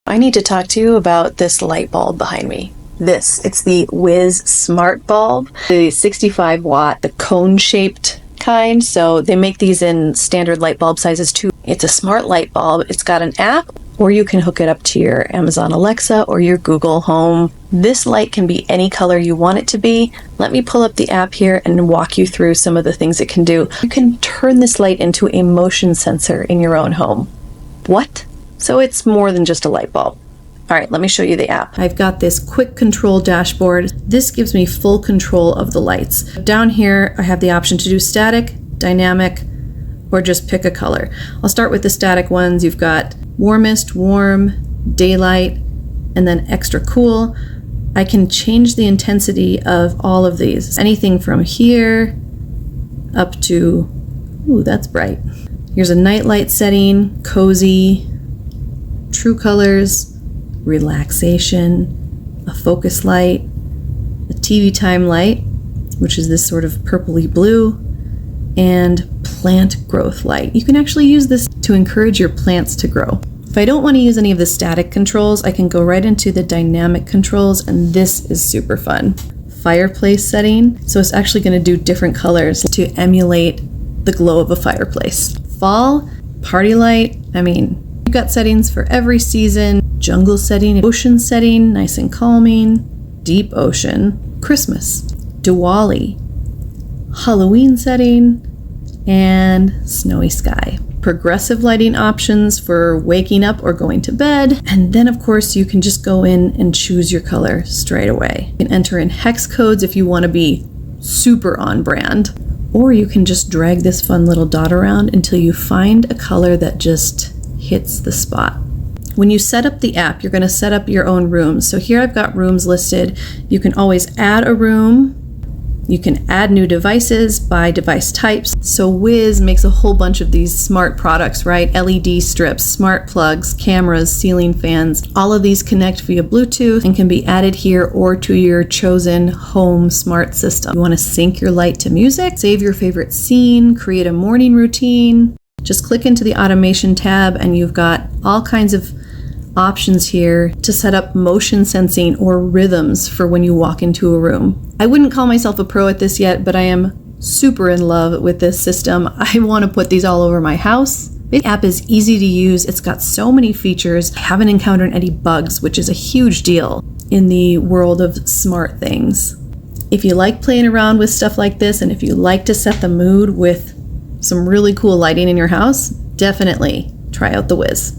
I need to talk to you about this light bulb behind me. It's the WiZ Smart Bulb, the 65 watt, the cone shaped kind. So they make these in standard light bulb sizes too. It's a smart light bulb. It's got an app, or you can hook it up to your Amazon Alexa or your Google Home. This light can be any color you want it to be. Let me pull up the app here and walk you through some of the things it can do. You can turn this light into a motion sensor in your own home. What? So it's more than just a light bulb. All right, let me show you the app. I've got this quick control dashboard. This gives me full control of the lights. Down here, I have the option to do static, dynamic, or just pick a color. I'll start with the static ones. You've got warmest, warm, daylight, and then extra cool. I can change the intensity of all of these. Anything from here up to, ooh, that's bright. Here's a night light setting, cozy, true colors, relaxation, a focus light, a TV time light, which is this sort of purpley blue, and plant growth light. You can actually use this to encourage your plants to grow. If I don't want to use any of the static controls, I can go right into the dynamic controls, and this is super fun. Fireplace setting, so it's actually going to do different colors to emulate the glow of a fireplace. Fall, party light, you've got settings for every season. Jungle setting, ocean setting, nice and calming, deep ocean, Christmas, Diwali, Halloween setting, and snowy sky. Progressive lighting options for waking up or going to bed. And then of course you can just go in and choose your color straight away. You can enter in hex codes if you want to be super on brand, or you can just drag this fun little dot around until you find a color that just hits the spot. When you set up the app, you're going to set up your own rooms. So here I've got rooms listed. You can always add a room. You can add new devices by device types. So WiZ makes a whole bunch of these smart products, right? LED strips, smart plugs, cameras, ceiling fans. All of these connect via Bluetooth and can be added here or to your chosen home smart system. You want to sync your light to music, save your favorite scene, create a morning routine. Just click into the automation tab and you've got all kinds of options here to set up motion sensing or rhythms for when you walk into a room. I wouldn't call myself a pro at this yet, but I am super in love with this system. I want to put these all over my house. The app is easy to use. It's got so many features. I haven't encountered any bugs, which is a huge deal in the world of smart things. If you like playing around with stuff like this, and if you like to set the mood with some really cool lighting in your house, definitely try out the WiZ.